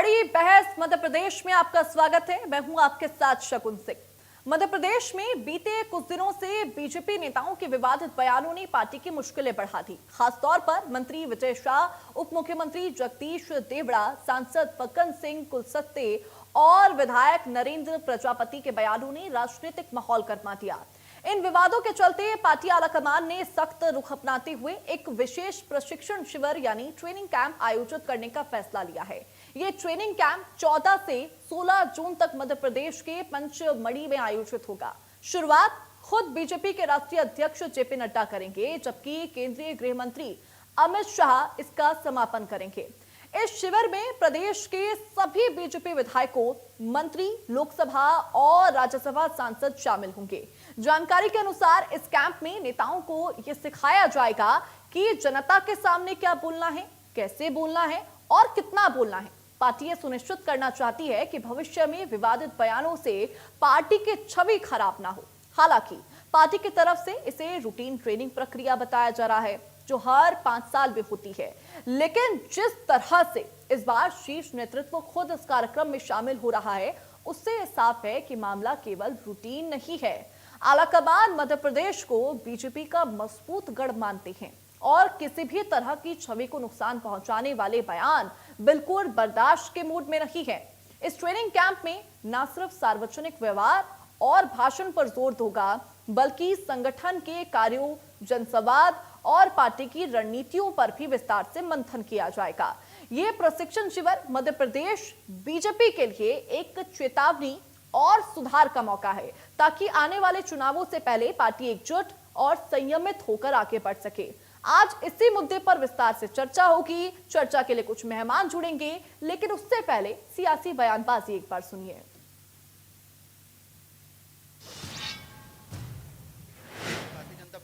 बड़ी बहस मध्य प्रदेश में आपका स्वागत है। मैं हूं आपके साथ शकुन सिंह। मध्य प्रदेश में बीते कुछ दिनों से बीजेपी नेताओं के विवादित बयानों ने पार्टी की मुश्किलें बढ़ा दी। खासतौर पर मंत्री विजय शाह, उप मुख्यमंत्री जगदीश देवड़ा, सांसद फग्गन सिंह कुलस्ते और विधायक नरेंद्र प्रजापति के बयानों ने राजनीतिक माहौल गर्मा दिया। इन विवादों के चलते पार्टी आलाकमान ने सख्त रुख अपनाते हुए एक विशेष प्रशिक्षण शिविर यानी ट्रेनिंग कैंप आयोजित करने का फैसला लिया है। ये ट्रेनिंग कैंप 14 से 16 जून तक मध्य प्रदेश के पंचमढ़ी में आयोजित होगा। शुरुआत खुद बीजेपी के राष्ट्रीय अध्यक्ष जेपी नड्डा करेंगे, जबकि केंद्रीय गृह मंत्री अमित शाह इसका समापन करेंगे। इस शिविर में प्रदेश के सभी बीजेपी विधायकों, मंत्री, लोकसभा और राज्यसभा सांसद शामिल होंगे। जानकारी के अनुसार इस कैंप में नेताओं को यह सिखाया जाएगा कि जनता के सामने क्या बोलना है, कैसे बोलना है और कितना बोलना है। पार्टी ये सुनिश्चित करना चाहती है कि भविष्य में विवादित बयानों से पार्टी की छवि खराब ना हो। हालांकि पार्टी की तरफ से इसे रूटीन ट्रेनिंग प्रक्रिया बताया जा रहा है, जो हर 5 साल में होती है। लेकिन जिस तरह से इस बार शीर्ष नेतृत्व खुद इस कार्यक्रम में शामिल हो रहा है, उससे साफ है कि मामला केवल रूटीन नहीं है। आलाकमान मध्य प्रदेश को बीजेपी का मजबूत गढ़ मानते हैं और किसी भी तरह की छवि को नुकसान पहुंचाने वाले बयान बिल्कुल बर्दाश्त के मूड में नहीं है। इस ट्रेनिंग कैंप में न सिर्फ सार्वजनिक व्यवहार और भाषण पर जोर होगा, बल्कि संगठन के कार्यों, जनसंवाद और पार्टी की रणनीतियों पर भी विस्तार से मंथन किया जाएगा। ये प्रशिक्षण शिविर मध्य प्रदेश बीजेपी के लिए एक चेतावनी और सुधार का मौका है, ताकि आने वाले चुनावों से पहले पार्टी एकजुट और संयमित होकर आगे बढ़ सके। आज इसी मुद्दे पर विस्तार से चर्चा होगी। चर्चा के लिए कुछ मेहमान जुड़ेंगे, लेकिन उससे पहले सियासी बयानबाजी एक बार सुनिए।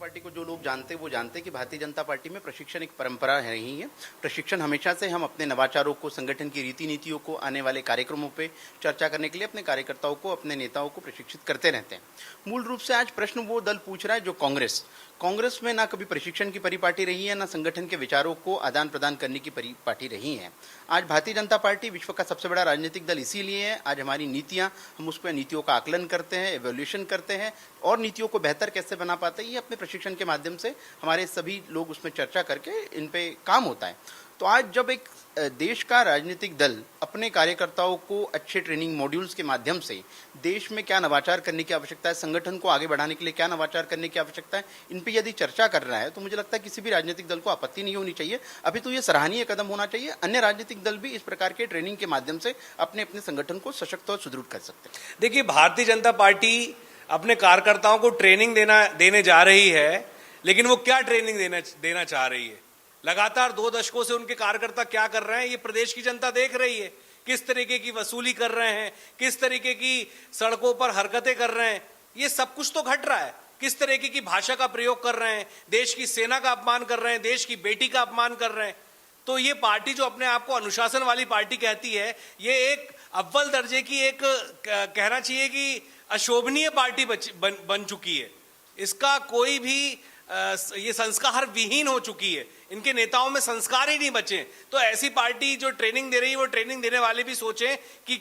पार्टी को जो लोग जानते हैं वो जानते हैं कि भारतीय जनता पार्टी में प्रशिक्षण एक परंपरा है रही है। प्रशिक्षण हमेशा से हम अपने नवाचारों को, संगठन की रीति नीतियों को, आने वाले कार्यक्रमों पे चर्चा करने के लिए अपने कार्यकर्ताओं को, अपने नेताओं को प्रशिक्षित करते रहते हैं। मूल रूप से आज प्रश्न वो दल पूछ रहा है जो कांग्रेस में ना कभी प्रशिक्षण की परिपाटी रही है, ना संगठन के विचारों को आदान प्रदान करने की परिपाटी रही है। आज भारतीय जनता पार्टी विश्व का सबसे बड़ा राजनीतिक दल इसीलिए है। आज हमारी नीतियां, हम उस पर नीतियों का आकलन करते हैं, एवोल्यूशन करते हैं और नीतियों को बेहतर कैसे बना पाते हैं, ये अपने प्रशिक्षण के माध्यम से हमारे सभी लोग उसमें चर्चा करके इन पे काम होता है। तो आज जब एक देश का राजनीतिक दल अपने कार्यकर्ताओं को अच्छे ट्रेनिंग मॉड्यूल्स के माध्यम से देश में क्या नवाचार करने की आवश्यकता है, संगठन को आगे बढ़ाने के लिए क्या नवाचार करने की आवश्यकता है, इन पे यदि चर्चा कर रहा है, तो मुझे लगता है किसी भी राजनीतिक दल को आपत्ति नहीं होनी चाहिए। अभी तो ये सराहनीय कदम होना चाहिए। अन्य राजनीतिक दल भी इस प्रकार के ट्रेनिंग के माध्यम से अपने अपने संगठन को सशक्त और सुदृढ़ कर सकते हैं। देखिए, भारतीय जनता पार्टी अपने कार्यकर्ताओं को ट्रेनिंग देने जा रही है, लेकिन वो क्या ट्रेनिंग देना चाह रही है? लगातार 2 दशकों से उनके कार्यकर्ता क्या कर रहे हैं, ये प्रदेश की जनता देख रही है। किस तरीके की वसूली कर रहे हैं, किस तरीके की सड़कों पर हरकतें कर रहे हैं, ये सब कुछ तो घट रहा है। किस तरीके की भाषा का प्रयोग कर रहे हैं, देश की सेना का अपमान कर रहे हैं, देश की बेटी का अपमान कर रहे हैं। तो ये पार्टी जो अपने आप को अनुशासन वाली पार्टी कहती है, ये एक अव्वल दर्जे की, एक कहना चाहिए कि अशोभनीय पार्टी बन चुकी है। इसका कोई भी ये संस्कार विहीन हो चुकी है। इनके नेताओं में संस्कार ही नहीं बचे। तो ऐसी पार्टी जो ट्रेनिंग दे रही है, वो ट्रेनिंग देने वाले भी सोचें कि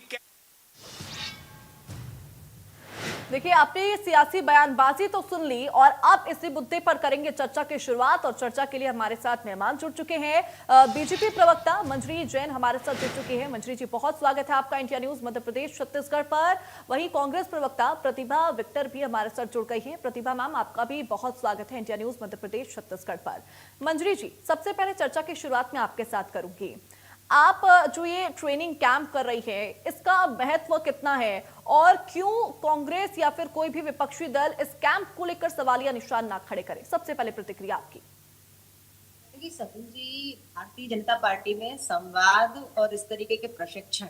देखिए, आपने ये सियासी बयानबाजी तो सुन ली और अब इसी मुद्दे पर करेंगे चर्चा की शुरुआत। और चर्चा के लिए हमारे साथ मेहमान जुड़ चुके हैं। बीजेपी प्रवक्ता मंजरी जैन हमारे साथ जुड़ चुके हैं। मंजरी जी, बहुत स्वागत है आपका इंडिया न्यूज मध्य प्रदेश छत्तीसगढ़ पर। वहीं कांग्रेस प्रवक्ता प्रतिभा विक्टर भी हमारे साथ जुड़ गई है। प्रतिभा मैम, आपका भी बहुत स्वागत है इंडिया न्यूज मध्य प्रदेश छत्तीसगढ़ पर। मंजरी जी, सबसे पहले चर्चा की शुरुआत में आपके साथ करूंगी। आप जो ये ट्रेनिंग कैंप कर रही है, इसका महत्व कितना है और क्यों कांग्रेस या फिर कोई भी विपक्षी दल इस कैंप को लेकर सवालिया निशान ना खड़े करे? सबसे पहले प्रतिक्रिया आपकी। सकुन जी, भारतीय जनता पार्टी में संवाद और इस तरीके के प्रशिक्षण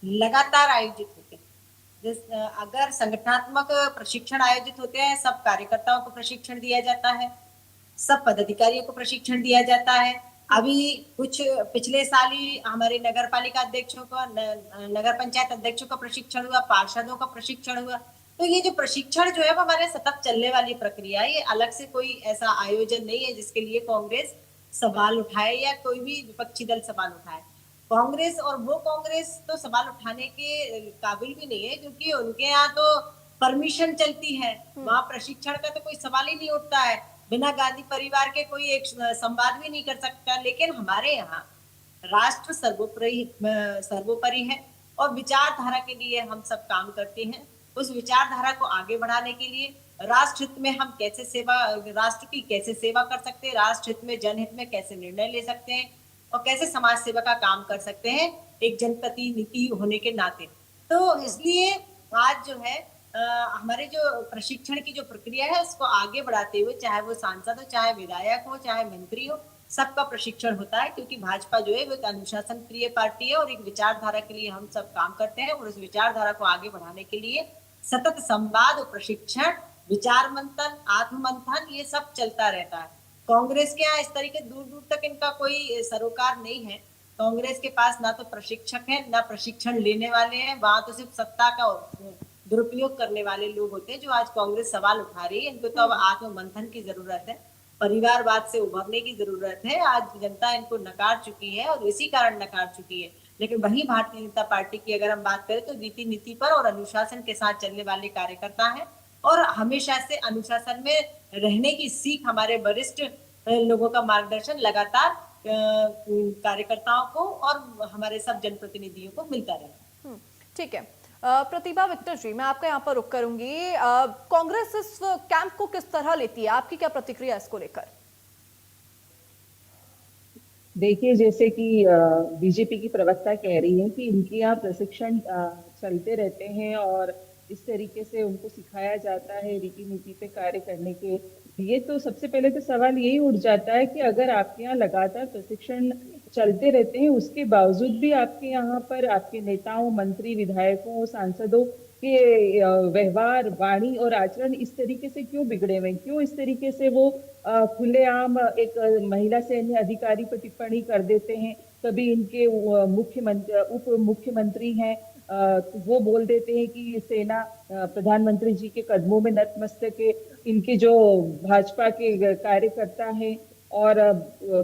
लगातार आयोजित होते हैं। अगर संगठनात्मक प्रशिक्षण आयोजित होते हैं, सब कार्यकर्ताओं को प्रशिक्षण दिया जाता है, सब पदाधिकारियों को प्रशिक्षण दिया जाता है। अभी कुछ पिछले साल ही हमारे नगर पालिका अध्यक्षों को, नगर पंचायत अध्यक्षों का प्रशिक्षण हुआ, पार्षदों का प्रशिक्षण हुआ। तो ये जो प्रशिक्षण जो है वो हमारे सतत चलने वाली प्रक्रिया है। ये अलग से कोई ऐसा आयोजन नहीं है जिसके लिए कांग्रेस सवाल उठाए या कोई भी विपक्षी दल सवाल उठाए। कांग्रेस और वो कांग्रेस तो सवाल उठाने के काबिल भी नहीं है, क्योंकि उनके यहाँ तो परमिशन चलती है, वहां प्रशिक्षण का तो कोई सवाल ही नहीं उठता है। बिना गांधी परिवार के कोई एक संवाद भी नहीं कर सकता। लेकिन हमारे यहाँ राष्ट्र सर्वोपरि है और विचारधारा के लिए हम सब काम करते हैं। उस विचारधारा को आगे बढ़ाने के लिए राष्ट्र हित में हम राष्ट्र की कैसे सेवा कर सकते हैं, राष्ट्र हित में, जनहित में कैसे निर्णय ले सकते हैं और कैसे समाज सेवा का काम कर सकते हैं एक जनप्रतिनिधि होने के नाते। तो इसलिए आज जो है हमारे जो प्रशिक्षण की जो प्रक्रिया है उसको आगे बढ़ाते हुए, चाहे वो सांसद हो, चाहे विधायक हो, चाहे मंत्री हो, सबका प्रशिक्षण होता है। क्योंकि भाजपा जो है वो एक अनुशासन प्रिय पार्टी है और एक विचारधारा के लिए हम सब काम करते हैं और उस विचारधारा को आगे बढ़ाने के लिए सतत संवाद और प्रशिक्षण, विचार मंथन, आत्म मंथन, ये सब चलता रहता है। कांग्रेस के यहाँ इस तरीके दूर दूर तक इनका कोई सरोकार नहीं है। कांग्रेस के पास ना तो प्रशिक्षक है, ना प्रशिक्षण लेने वाले हैं। वहां तो सिर्फ सत्ता का दुरुपयोग करने वाले लोग होते हैं। जो आज कांग्रेस सवाल उठा रही है, इनको तो अब आत्म मंथन की जरूरत है, परिवारवाद से उभरने की जरूरत है। आज जनता इनको नकार चुकी है और इसी कारण नकार चुकी है। लेकिन वही भारतीय जनता पार्टी की अगर हम बात करें तो रीति नीति पर और अनुशासन के साथ चलने वाले कार्यकर्ता हैं और हमेशा से अनुशासन में रहने की सीख हमारे वरिष्ठ लोगों का मार्गदर्शन लगातार कार्यकर्ताओं को और हमारे सब जनप्रतिनिधियों को मिलता रहा। ठीक है। प्रतिभा विक्टर जी, मैं आपका यहाँ पर रुक करूंगी। कांग्रेस इस कैंप को किस तरह लेती है, आपकी क्या प्रतिक्रिया इसको लेकर? देखिए, जैसे कि बीजेपी की प्रवक्ता कह रही है कि इनके यहाँ प्रशिक्षण चलते रहते हैं और इस तरीके से उनको सिखाया जाता है रीति नीति पे कार्य करने के लिए। तो सबसे पहले तो सवाल यही उठ जाता है कि अगर आपके यहाँ लगातार प्रशिक्षण चलते रहते हैं, उसके बावजूद भी आपके यहाँ पर आपके नेताओं, मंत्री, विधायकों, सांसदों के व्यवहार, वाणी और आचरण इस तरीके से क्यों बिगड़े हुए हैं? क्यों इस तरीके से वो खुलेआम एक महिला सैन्य अधिकारी पर टिप्पणी कर देते हैं? कभी इनके उप मुख्यमंत्री हैं, वो बोल देते हैं कि सेना प्रधानमंत्री जी के कदमों में नतमस्तक है। इनके जो भाजपा के कार्यकर्ता हैं और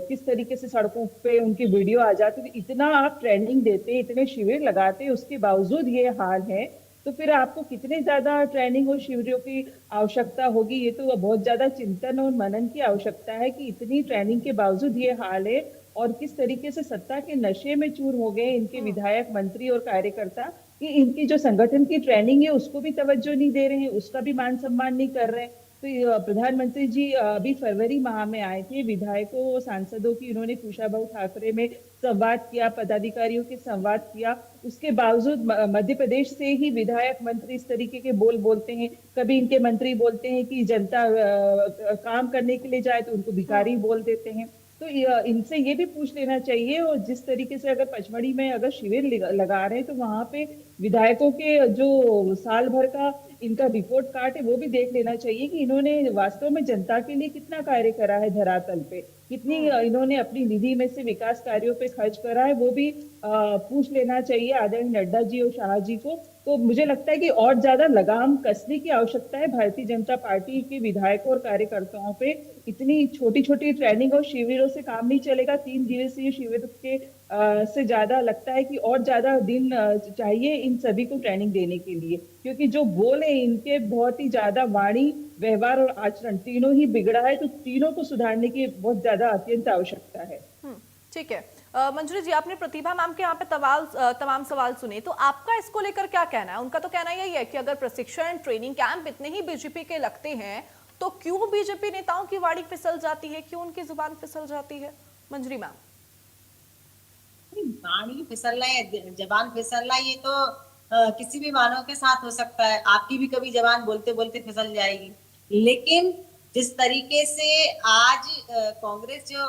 किस तरीके से सड़कों पे उनकी वीडियो आ जाती है। इतना आप ट्रेनिंग देते हैं, इतने शिविर लगाते हैं, उसके बावजूद ये हाल है, तो फिर आपको कितने ज्यादा ट्रेनिंग और शिविरों की आवश्यकता होगी? ये तो बहुत ज्यादा चिंतन और मनन की आवश्यकता है कि इतनी ट्रेनिंग के बावजूद ये हाल है और किस तरीके से सत्ता के नशे में चूर हो गए इनके विधायक, मंत्री और कार्यकर्ता कि इनकी जो संगठन की ट्रेनिंग है उसको भी तवज्जो नहीं दे रहे हैं, उसका भी मान सम्मान नहीं कर रहे हैं। तो प्रधानमंत्री जी अभी फरवरी माह में आए थे, विधायकों और सांसदों की इन्होंने कुशाभाऊ ठाकरे में संवाद किया, पदाधिकारियों के संवाद किया। उसके बावजूद मध्य प्रदेश से ही विधायक, मंत्री इस तरीके के बोलते हैं। कभी इनके मंत्री बोलते हैं कि जनता काम करने के लिए जाए तो उनको भिखारी बोल देते हैं। तो इनसे ये भी पूछ लेना चाहिए। और जिस तरीके से अगर पचमढ़ी में अगर शिविर लगा रहे हैं तो वहां पे विधायकों के जो साल भर का इनका रिपोर्ट कार्ड है वो भी देख लेना चाहिए कि इन्होंने वास्तव में जनता के लिए कितना कार्य करा है धरातल पे, कितनी इन्होंने अपनी निधि में से विकास कार्यों पे खर्च करा है, वो भी पूछ लेना चाहिए आदरणीय नड्डा जी और शाह जी को। तो मुझे लगता है कि और ज्यादा लगाम कसने की आवश्यकता है भारतीय जनता पार्टी के विधायकों और कार्यकर्ताओं पे। इतनी छोटी छोटी ट्रेनिंग और शिविरों से काम नहीं चलेगा। 3 दिवसीय शिविर के से ज्यादा लगता है कि और ज्यादा दिन चाहिए इन सभी को ट्रेनिंग देने के लिए, क्योंकि जो बोल है इनके बहुत ही ज्यादा वाणी, व्यवहार और आचरण तीनों ही बिगड़ा है। तो तीनों को सुधारने की बहुत ज्यादा अत्यंत आवश्यकता है। ठीक है। मंजरी जी, आपने प्रतिभा मैम के यहाँ पे तमाम सवाल सुने, तो आपका इसको लेकर क्या कहना है? उनका तो कहना यही है कि अगर प्रशिक्षण, ट्रेनिंग कैंप इतने ही बीजेपी के लगते हैं तो क्यों बीजेपी नेताओं की वाणी फिसल जाती है, क्यों उनकी जुबान फिसल जाती है? मंजरी मैम, वाणी फिसलना या जबान फिसलना ये तो किसी भी मानव के साथ हो सकता है। आपकी भी कभी जबान बोलते बोलते फिसल जाएगी। लेकिन जिस तरीके से आज कांग्रेस जो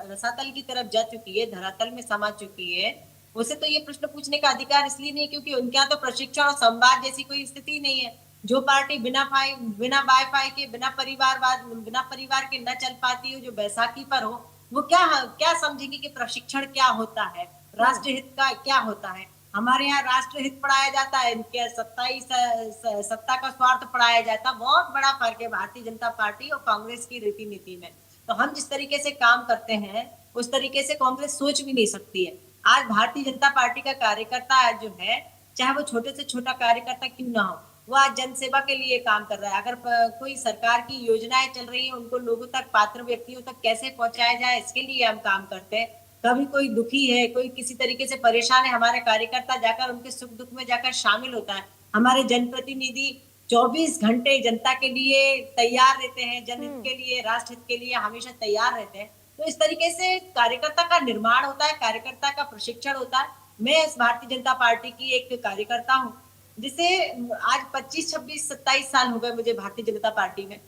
रसातल की तरफ जा चुकी है, धरातल में समा चुकी है, उसे तो ये प्रश्न पूछने का अधिकार इसलिए नहीं क्योंकि उनके यहाँ तो प्रशिक्षण और संवाद जैसी कोई स्थिति नहीं है। जो पार्टी बिना वाईफाई के, बिना परिवार के न चल पाती हो, जो बैसाखी पर हो, वो क्या समझेगी कि प्रशिक्षण क्या होता है, राष्ट्रहित का क्या होता है। हमारे यहाँ राष्ट्रहित पढ़ाया जाता है, इनके सत्ता का स्वार्थ पढ़ाया जाता है। बहुत बड़ा फर्क है भारतीय जनता पार्टी और कांग्रेस की रीति नीति में। तो हम जिस तरीके से काम करते हैं उस तरीके से कांग्रेस सोच भी नहीं सकती है। आज भारतीय जनता पार्टी का कार्यकर्ता जो है, चाहे वो छोटे से छोटा कार्यकर्ता क्यों ना हो, वो आज जनसेवा के लिए काम कर रहा है। अगर कोई सरकार की योजनाएं चल रही है, उनको लोगों तक, पात्र व्यक्तियों तक कैसे पहुंचाया जाए, इसके लिए हम काम करते हैं। कभी कोई दुखी है, कोई किसी तरीके से परेशान है, हमारे कार्यकर्ता जाकर उनके सुख दुख में जाकर शामिल होता है। हमारे जनप्रतिनिधि 24 घंटे जनता के लिए तैयार रहते हैं, जनहित के लिए, राष्ट्र हित के लिए हमेशा तैयार रहते हैं। तो इस तरीके से कार्यकर्ता का निर्माण होता है, कार्यकर्ता का प्रशिक्षण होता है। मैं इस भारतीय जनता पार्टी की एक कार्यकर्ता हूँ, जिसे आज 25, 26, 27 साल हो गए मुझे भारतीय जनता पार्टी में।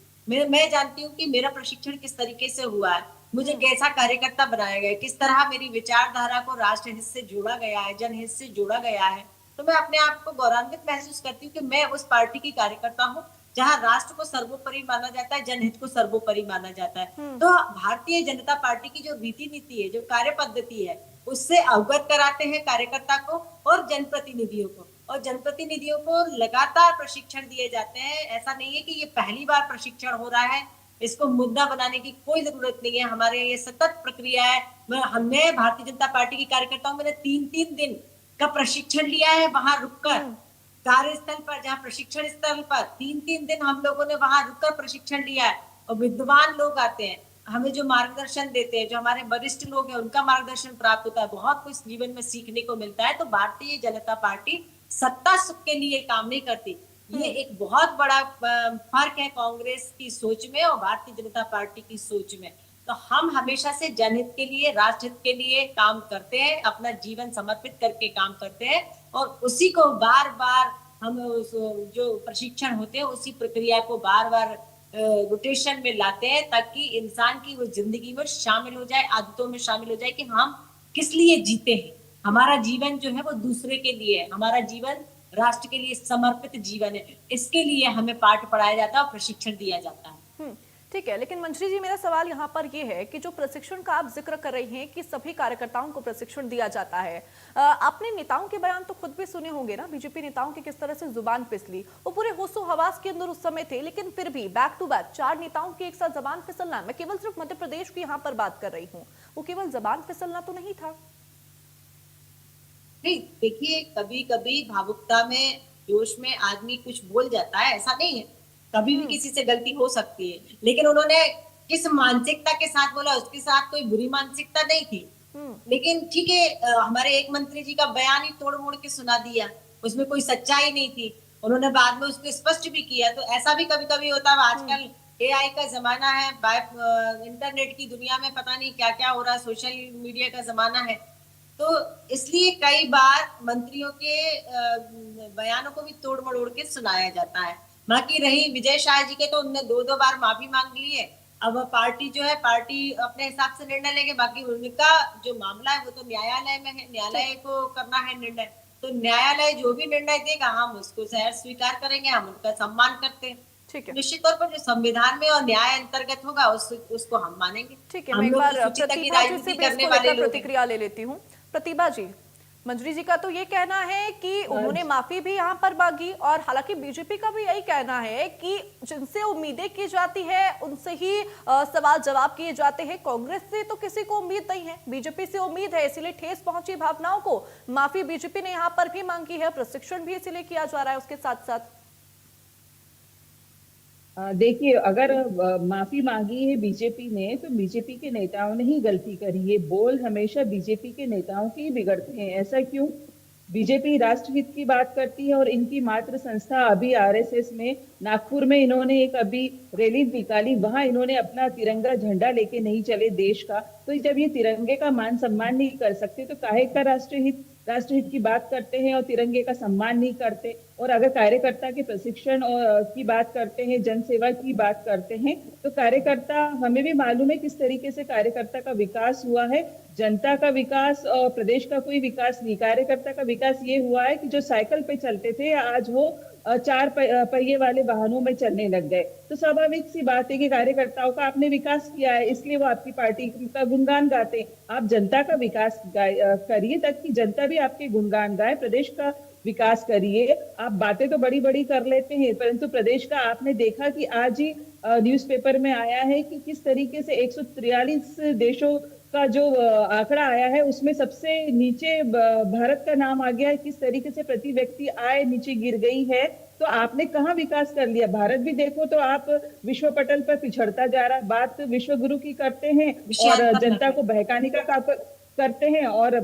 मैं जानती हूँ कि मेरा प्रशिक्षण किस तरीके से हुआ है, मुझे कैसा कार्यकर्ता बनाया गया है, किस तरह मेरी विचारधारा को राष्ट्र हित से जोड़ा गया है, जनहित से जोड़ा गया है। तो मैं अपने आप को गौरवान्वित महसूस करती हूँ कि मैं उस पार्टी की कार्यकर्ता हूँ जहाँ राष्ट्र को सर्वोपरि माना जाता है, जनहित को सर्वोपरि माना जाता है। तो भारतीय जनता पार्टी की जो रीति नीति है, जो कार्य पद्धति है, उससे अवगत कराते हैं कार्यकर्ता को और जनप्रतिनिधियों को, और जनप्रतिनिधियों को लगातार प्रशिक्षण दिए जाते हैं। ऐसा नहीं है कि ये पहली बार प्रशिक्षण हो रहा है, इसको मुद्दा बनाने की कोई जरूरत नहीं है। हमारे ये सतत प्रक्रिया है। हमने भारतीय जनता पार्टी की कार्यकर्ता हूँ, मैंने 3-3 दिन का प्रशिक्षण लिया है वहां रुककर, कार्यस्थल पर, जहाँ प्रशिक्षण स्थल पर 3-3 दिन हम लोगों ने वहां रुककर प्रशिक्षण लिया है। और विद्वान लोग आते हैं, हमें जो मार्गदर्शन देते हैं, जो हमारे वरिष्ठ लोग हैं, उनका मार्गदर्शन प्राप्त होता है। बहुत कुछ जीवन में सीखने को मिलता है। तो भारतीय जनता पार्टी सत्ता सुख के लिए काम नहीं करती। ये एक बहुत बड़ा फर्क है कांग्रेस की सोच में और भारतीय जनता पार्टी की सोच में। तो हम हमेशा से जनहित के लिए, राष्ट्र हित के लिए काम करते हैं, अपना जीवन समर्पित करके काम करते हैं, और उसी को बार बार हम जो प्रशिक्षण होते हैं, उसी प्रक्रिया को बार बार रोटेशन में लाते हैं, ताकि इंसान की वो जिंदगी में शामिल हो जाए, आदतों में शामिल हो जाए कि हम किस लिए जीते हैं। हमारा जीवन जो है वो दूसरे के लिए है, हमारा जीवन राष्ट्र के लिए समर्पित जीवन है। इसके लिए हमें पाठ पढ़ाया जाता है और प्रशिक्षण दिया जाता है। ठीक है, लेकिन मंत्री जी, मेरा सवाल यहाँ पर ये है कि जो प्रशिक्षण का आप जिक्र कर रही हैं कि सभी कार्यकर्ताओं को प्रशिक्षण दिया जाता है, आपने नेताओं के बयान तो खुद भी सुने होंगे ना, बीजेपी नेताओं की किस तरह से जुबान फिसली, वो पूरे होशो हवास के अंदर उस समय थे, लेकिन फिर भी बैक टू बैक 4 नेताओं की एक साथ जबान फिसलना, मैं केवल सिर्फ मध्य प्रदेश की यहाँ पर बात कर रही हूँ, वो केवल जबान फिसलना तो नहीं था। नहीं, देखिए, कभी कभी भावुकता में, जोश में आदमी कुछ बोल जाता है, ऐसा नहीं है, कभी भी किसी से गलती हो सकती है। लेकिन उन्होंने किस मानसिकता के साथ बोला, उसके साथ कोई बुरी मानसिकता नहीं थी। लेकिन ठीक है, हमारे एक मंत्री जी का बयान ही तोड़ मोड़ के सुना दिया, उसमें कोई सच्चाई नहीं थी। उन्होंने बाद में उसको स्पष्ट भी किया। तो ऐसा भी कभी कभी होता है। आजकल AI का जमाना है, इंटरनेट की दुनिया में पता नहीं क्या क्या हो रहा है, सोशल मीडिया का जमाना है। तो इसलिए कई बार मंत्रियों के बयानों को भी तोड़ मड़ोड़ के सुनाया जाता है। बाकी रही विजय शाह जी के, तो उनने 2-2 बार माफी मांग ली है। अब पार्टी जो है, पार्टी अपने हिसाब से निर्णय लेंगे। बाकी उनका जो मामला है वो तो न्यायालय में है, न्यायालय को करना है निर्णय। तो न्यायालय जो भी निर्णय देगा हम उसको सहर्ष स्वीकार करेंगे, हम उनका सम्मान करते हैं। ठीक है, निश्चित तौर पर जो संविधान में और न्याय अंतर्गत होगा उसको हम मानेंगे। ठीक है, मैं एक बार प्रतिभा जी से भी इसको लेकर प्रतिक्रिया ले लेती हूँ। प्रतिभा जी, मंत्री जी का तो ये कहना है कि उन्होंने माफी भी यहाँ पर मांगी, और हालांकि बीजेपी का भी यही कहना है कि जिनसे उम्मीदें की जाती है उनसे ही सवाल जवाब किए जाते हैं। कांग्रेस से तो किसी को उम्मीद नहीं है, बीजेपी से उम्मीद है, इसीलिए ठेस पहुंची भावनाओं को। माफी बीजेपी ने यहाँ पर भी मांगी है, प्रशिक्षण भी इसीलिए किया जा रहा है उसके साथ साथ। देखिए, अगर माफी मांगी है बीजेपी ने, तो बीजेपी के नेताओं ने ही गलती करी है। बोल हमेशा बीजेपी के नेताओं के ही बिगड़ते हैं। ऐसा क्यों? बीजेपी राष्ट्रहित की बात करती है, और इनकी मातृ संस्था अभी RSS में नागपुर में इन्होंने एक अभी रैली निकाली, वहां इन्होंने अपना तिरंगा झंडा लेके नहीं चले देश का। तो जब ये तिरंगे का मान सम्मान नहीं कर सकते, तो काहे का राष्ट्रहित की बात करते हैं और तिरंगे का सम्मान नहीं करते। और अगर कार्यकर्ता के प्रशिक्षण की बात करते हैं, जनसेवा की बात करते हैं, तो कार्यकर्ता, हमें भी मालूम है किस तरीके से कार्यकर्ता का विकास हुआ है। जनता का विकास और प्रदेश का कोई विकास नहीं, कार्यकर्ता का विकास ये हुआ है कि जो साइकिल पे चलते थे आज वो 4 पहिए वाले वाहनों में चलने लग गए। तो स्वाभाविक सी बात है कि कार्यकर्ताओं का आपने विकास किया है, इसलिए वो आपकी पार्टी का गुणगान गाते हैं। आप जनता का विकास करिए ताकि जनता भी आपके गुणगान गाए, प्रदेश का विकास करिए। आप बातें तो बड़ी बड़ी कर लेते हैं, परंतु प्रदेश का आपने देखा कि आज ही न्यूज़पेपर में आया है कि किस तरीके से 143 देशों का जो आंकड़ा आया है उसमें सबसे नीचे भारत का नाम आ गया है। किस तरीके से प्रति व्यक्ति आय नीचे गिर गई है, तो आपने कहाँ विकास कर लिया? भारत भी देखो तो आप विश्व पटल पर पिछड़ता जा रहा है। बात विश्व गुरु की करते हैं और जनता को बहकाने का करते हैं, और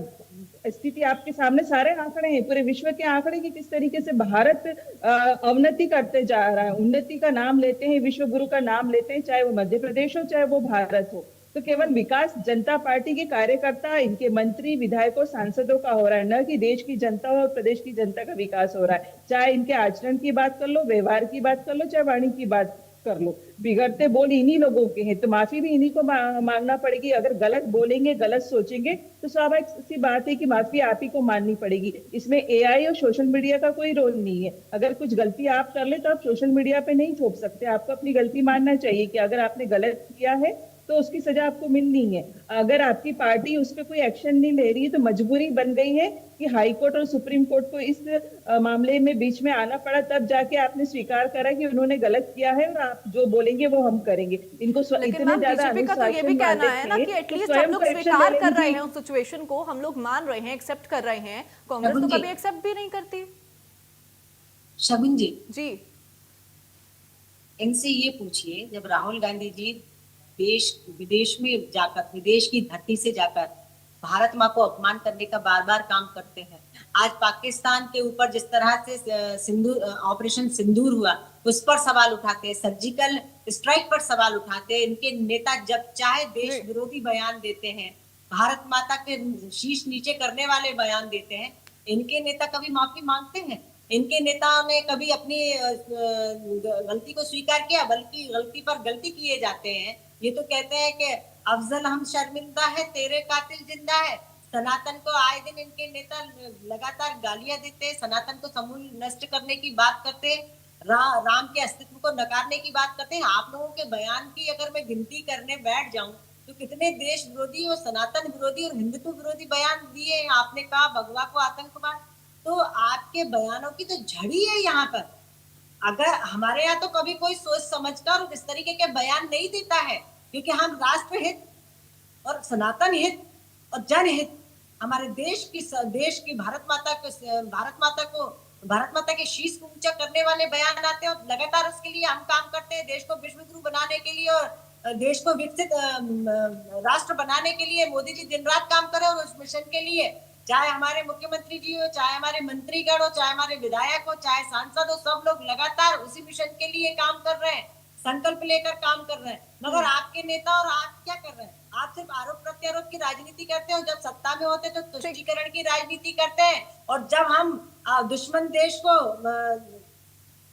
स्थिति आपके सामने सारे आंकड़े हैं, पूरे विश्व के आंकड़े की किस तरीके से भारत अवनति करते जा रहा है। उन्नति का नाम लेते हैं, विश्व गुरु का नाम लेते हैं, चाहे वो मध्य प्रदेश हो चाहे वो भारत हो। तो केवल विकास जनता पार्टी के कार्यकर्ता, इनके मंत्री, विधायकों, सांसदों का हो रहा है, न कि देश की जनता और प्रदेश की जनता का विकास हो रहा है। चाहे इनके आचरण की बात कर लो, व्यवहार की बात कर लो, चाहे वाणी की बात कर लो, बिगड़ते बोल इन्हीं लोगों के हैं, तो माफी भी इन्हीं को मांगना पड़ेगी। अगर गलत बोलेंगे, गलत सोचेंगे, तो स्वाभाविक सी बात है कि माफी आप ही को माननी पड़ेगी। इसमें एआई और सोशल मीडिया का कोई रोल नहीं है। अगर कुछ गलती आप कर ले तो आप सोशल मीडिया पे नहीं थोप सकते। आपको अपनी गलती मानना चाहिए कि अगर आपने गलत किया है तो उसकी सजा आपको मिलनी है। अगर आपकी पार्टी उस पर कोई एक्शन नहीं ले रही है तो मजबूरी बन गई है कि हाई कोर्ट और सुप्रीम कोर्ट को इस मामले में बीच में आना पड़ा, तब जाके आपने स्वीकार करा कि उन्होंने गलत किया है और आप जो बोलेंगे वो हम करेंगे। इनको लेकिन मैम बीजेपी का तो ये भी कहना है ना कि एटलीस्ट हम लोग स्वीकार कर रहे हैं उस सिचुएशन को, हम लोग मान रहे हैं, एक्सेप्ट कर रहे हैं। कांग्रेस तो कभी एक्सेप्ट भी नहीं करती। शगुन जी जी, इनसे ये पूछिए, जब राहुल गांधी जी देश विदेश में जाकर, विदेश की धरती से जाकर भारत माँ को अपमान करने का बार बार काम करते हैं, आज पाकिस्तान के ऊपर जिस तरह से सिंदूर ऑपरेशन सिंदूर हुआ उस पर सवाल उठाते हैं, सर्जिकल स्ट्राइक पर सवाल उठाते हैं, इनके नेता जब चाहे देश विरोधी बयान देते हैं, भारत माता के शीश नीचे करने वाले बयान देते हैं। इनके नेता कभी माफी मांगते हैं? इनके नेताओं ने कभी अपनी गलती को स्वीकार किया? बल्कि गलती पर गलती किए जाते हैं। ये तो कहते हैं कि अफजल हम शर्मिंदा है, तेरे कातिल जिंदा है। सनातन को आए दिन इनके नेता लगातार गालियां देते हैं, सनातन को समूल नष्ट करने की बात करते हैं, राम के अस्तित्व को नकारने की बात करते हैं। आप लोगों के बयान की अगर मैं गिनती करने बैठ जाऊं तो कितने देश विरोधी और सनातन विरोधी और हिंदुत्व विरोधी बयान दिए। आपने कहा भगवा को आतंकवाद, तो आपके बयानों की तो झड़ी है यहाँ पर। अगर हमारे यहाँ तो कभी कोई सोच समझकर इस तरीके के बयान नहीं देता है, क्योंकि हम राष्ट्र हित और सनातन हित और जनहित, हमारे देश की भारत माता के शीश को ऊंचा करने वाले बयान आते हैं और लगातार उसके लिए हम काम करते हैं। देश को विश्व गुरु बनाने के लिए और देश को विकसित राष्ट्र बनाने के लिए मोदी जी दिन रात काम कर रहे हैं। और उस मिशन के लिए चाहे हमारे मुख्यमंत्री जी हो, चाहे हमारे मंत्रीगण हो, चाहे हमारे विधायक हो, चाहे सांसद हो, सब लोग लगातार उसी मिशन के लिए काम कर रहे हैं, संकल्प लेकर काम कर रहे हैं। मगर आपके नेता और आप क्या कर रहे हैं? आप सिर्फ आरोप प्रत्यारोप की राजनीति करते हो। जब सत्ता में होते तो तुष्टीकरण की राजनीति करते हैं, और जब हम दुश्मन देश को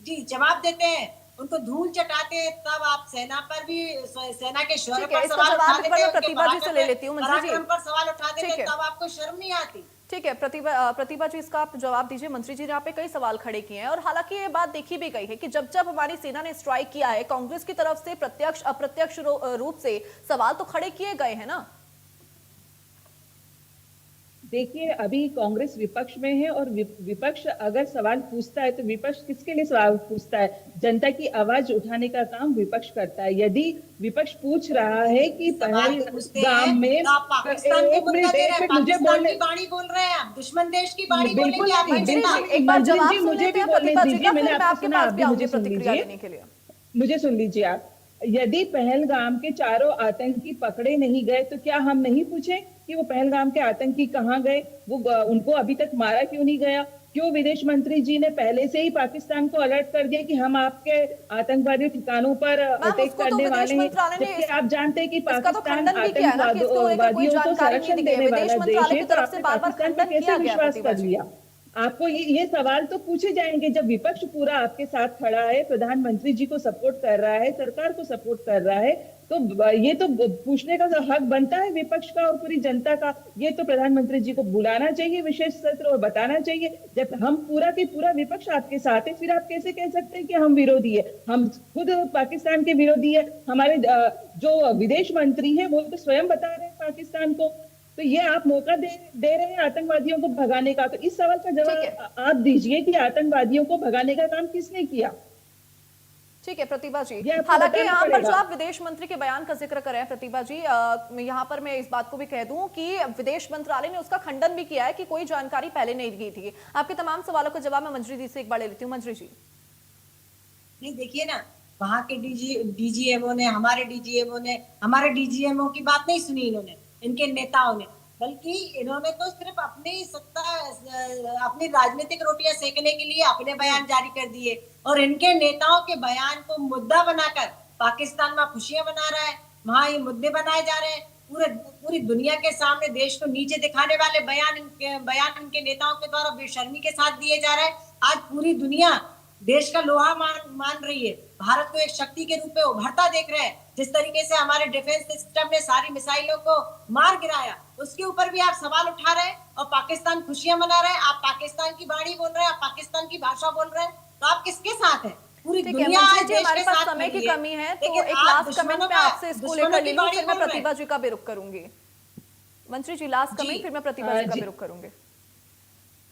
जी जवाब देते हैं, उनको धूल चटाते हैं, तब आप सेना पर भी, सेना के शौर्य पर सवाल उठा देते हैं, प्रतिभा जी से ले लेती हूँ मंत्री जी पर सवाल उठा देते हैं, तब आपको शर्म नहीं आती। ठीक है प्रतिभा जी, इसका आप जवाब दीजिए। मंत्री जी ने आप पे कई सवाल खड़े किए हैं और हालांकि ये बात देखी भी गई है कि जब जब हमारी सेना ने स्ट्राइक किया है, कांग्रेस की तरफ से प्रत्यक्ष अप्रत्यक्ष रूप से सवाल तो खड़े किए गए हैं ना। देखिए, अभी कांग्रेस विपक्ष में है और विपक्ष अगर सवाल पूछता है तो विपक्ष किसके लिए सवाल पूछता है? जनता की आवाज उठाने का काम विपक्ष करता है। यदि विपक्ष पूछ रहा है कि पहलगाम में मुझे बोलने बाणी बोल रहे हैं, दुश्मन देश की बाणी बिल्कुल एक बार जवाब सुन मुझे लेते भी हैं बोलने प्रतिभा जी दीजिए, का, मैंने फिर मैं आपको आपके सुना, पास भी आप आऊंगी मुझे सुन प्रतिक्रिया लीजिए, देने के लिए। मुझे सुन लीजिए आप। यदि पहलगाम के चारों आतंकी पकड़े नहीं गए तो क्या हम नहीं पूछे कि वो पहलगाम के आतंकी कहाँ गए? वो उनको अभी तक मारा क्यों नहीं गया? क्यों विदेश मंत्री जी ने पहले से ही पाकिस्तान को अलर्ट कर दिया कि हम आपके आतंकवादी ठिकानों पर अटैक करने वाले हैं, जबकि आप जानते हैं कि पाकिस्तान आतंकवादियों को संरक्षण देने वाला देश है, तो आपने पाकिस्तान पर कैसे विश्वास कर लिया? आपको ये सवाल तो पूछे जाएंगे जब विपक्ष पूरा आपके साथ खड़ा है, प्रधानमंत्री जी को सपोर्ट कर रहा है, सरकार को सपोर्ट कर रहा है, तो ये तो पूछने का हक बनता है विपक्ष का और पूरी जनता का। ये तो प्रधानमंत्री जी को बुलाना चाहिए विशेष सत्र और बताना चाहिए। जब हम पूरा के पूरा विपक्ष आपके साथ है, फिर आप कैसे कह सकते हैं कि हम विरोधी है? हम खुद पाकिस्तान के विरोधी है। हमारे जो विदेश मंत्री है वो तो स्वयं बता रहे हैं पाकिस्तान को। तो ये आप मौका दे रहे हैं आतंकवादियों को भगाने का। तो इस सवाल का जवाब आप दीजिए कि आतंकवादियों को भगाने का काम किसने किया? ठीक है प्रतिभा जी, ये आपको हालांकि बताना यहाँ पर पड़ेगा। जो आप विदेश मंत्री के बयान का जिक्र कर रहे हैं प्रतिभा जी, यहाँ पर मैं इस बात को भी कह दूं कि विदेश मंत्रालय ने उसका खंडन भी किया है कि कोई जानकारी पहले नहीं दी थी। आपके तमाम सवालों का जवाब मैं मंजरी जी से एक बार ले लेती हूँ। मंजरी जी, नहीं देखिए ना, वहां के डीजीएमओ ने, हमारे डीजीएमओ की बात नहीं सुनी इन्होंने, इनके नेताओं ने, बल्कि इन्होंने तो सिर्फ अपनी सत्ता, अपनी राजनीतिक रोटियां सेकने के लिए अपने बयान जारी कर दिए, और इनके नेताओं के बयान को मुद्दा बनाकर पाकिस्तान में खुशियां मना रहा है, वहां ये मुद्दे बनाए जा रहे हैं, पूरी दुनिया के सामने देश को नीचे दिखाने वाले बयान इनके नेताओं के द्वारा बेशर्मी के साथ दिए जा रहे हैं। आज पूरी दुनिया देश का लोहा मान रही है, भारत को एक शक्ति के रूप में उभरता देख रहे हैं। जिस तरीके से हमारे डिफेंस सिस्टम ने सारी मिसाइलों को मार गिराया, उसके ऊपर भी आप सवाल उठा रहे हैं, और पाकिस्तान खुशियां मना रहे हैं। आप पाकिस्तान की वाणी बोल रहे हैं, आप पाकिस्तान की भाषा बोल रहे हैं, तो आप किसके साथ हैं? पूरी ठीक है दुनिया मंजरी आज जी, देश हमारे के पास साथ समय की खड़ी है, कमी है, तो लेकिन एक आप लास्ट कमेंट दुश्मनों मैं आपसे इसको दुश्मनों लेकर की ले लूं, वाणी फिर मैं बोल रहे हैं। प्रतिभा जी का भी रुख करूंगी। मंत्री जी, लास्ट कमेंट, जी, फिर मैं प्रतिभा जी का जी। भी रुख करूंगी।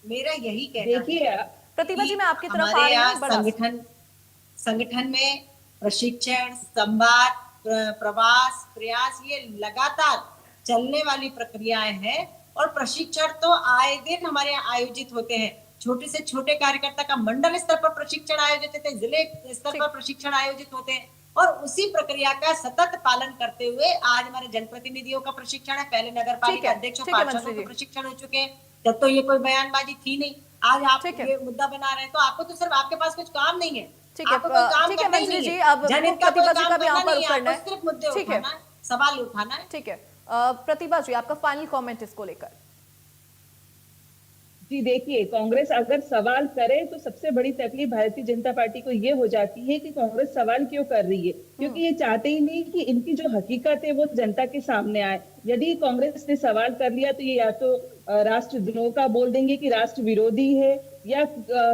मेरा यही कहना है देखिए प्रतिभा जी, मैं आपकी तरफ आ हमारे रही यहाँ हूँ, बड़ा संगठन में प्रशिक्षण, संवाद, प्रवास, प्रयास, ये लगातार चलने वाली प्रक्रियाएं हैं, और प्रशिक्षण तो आए दिन हमारे यहाँ आयोजित होते हैं। छोटे से छोटे कार्यकर्ता का मंडल स्तर पर प्रशिक्षण आयोजित होते हैं, जिले स्तर पर प्रशिक्षण आयोजित होते हैं, और उसी प्रक्रिया का सतत पालन करते हुए आज हमारे जनप्रतिनिधियों का प्रशिक्षण है, पहले नगर पालिका अध्यक्ष और ठीक है पार्षदों मंत्री के जी। प्रशिक्षण हो चुके हैं। जब तो ये कोई बयानबाजी थी नहीं, आज आप ठीक है। ये मुद्दा बना रहे हैं, तो आपको तो सिर्फ आपके पास कुछ काम नहीं है। ठीक है, आपको कोई काम ठीक है करना ही मंजरी नहीं जी, है। अब जनहित का प्रतिभा कोई जी काम का भी यहाँ करना पर नहीं रुख है, करना आपको है। सिर्फ मुद्दे ठीक है, उठाना है, सवाल उठाना है। ठीक है, प्रतिभा जी, आपका फाइनल कमेंट इसको लेकर। जी देखिए, कांग्रेस अगर सवाल करे तो सबसे बड़ी तकलीफ भारतीय जनता पार्टी को ये हो जाती है कि कांग्रेस सवाल क्यों कर रही है, क्योंकि ये चाहते ही नहीं कि इनकी जो हकीकत है वो जनता के सामने आए। यदि कांग्रेस ने सवाल कर लिया तो ये या तो राष्ट्रद्रोह का बोल देंगे कि राष्ट्र विरोधी है, या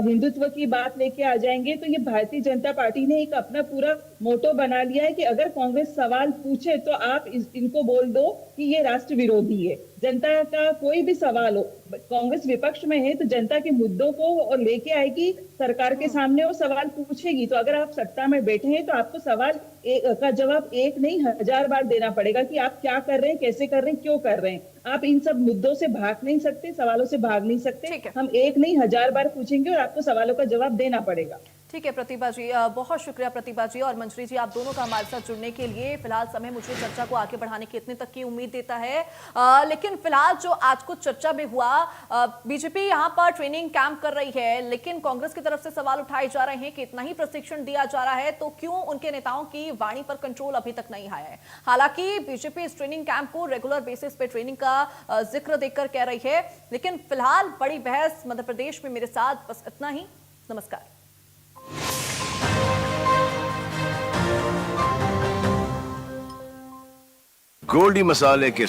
हिंदुत्व की बात लेके आ जाएंगे। तो ये भारतीय जनता पार्टी ने एक अपना पूरा मोटो बना लिया है कि अगर कांग्रेस सवाल पूछे तो आप इनको बोल दो कि ये राष्ट्र विरोधी है। जनता का कोई भी सवाल हो, कांग्रेस विपक्ष में है तो जनता के मुद्दों को और लेके आएगी, सरकार के सामने वो सवाल पूछेगी। तो अगर आप सत्ता में बैठे हैं तो आपको सवाल का जवाब एक नहीं 1000 बार देना पड़ेगा कि आप क्या कर रहे हैं, कैसे कर रहे हैं, क्यों कर रहे हैं। आप इन सब मुद्दों से भाग नहीं सकते, सवालों से भाग नहीं सकते। ठीक है। हम एक नहीं 1000 बार पूछेंगे और आपको सवालों का जवाब देना पड़ेगा। ठीक है प्रतिभा जी, बहुत शुक्रिया प्रतिभा जी और मंजरी जी, आप दोनों का हमारे साथ जुड़ने के लिए। फिलहाल समय मुझे चर्चा को आगे बढ़ाने की इतने तक की उम्मीद देता है, लेकिन फिलहाल जो आज कुछ चर्चा में हुआ, बीजेपी यहाँ पर ट्रेनिंग कैंप कर रही है, लेकिन कांग्रेस की तरफ से सवाल उठाए जा रहे हैं कि इतना ही प्रशिक्षण दिया जा रहा है तो क्यों उनके नेताओं की वाणी पर कंट्रोल अभी तक नहीं आया है। हालांकि बीजेपी इस ट्रेनिंग कैंप को रेगुलर बेसिस पे ट्रेनिंग का जिक्र देकर कह रही है, लेकिन फिलहाल बड़ी बहस मध्य प्रदेश में। मेरे साथ बस इतना ही, नमस्कार। गोल्डी मसाले के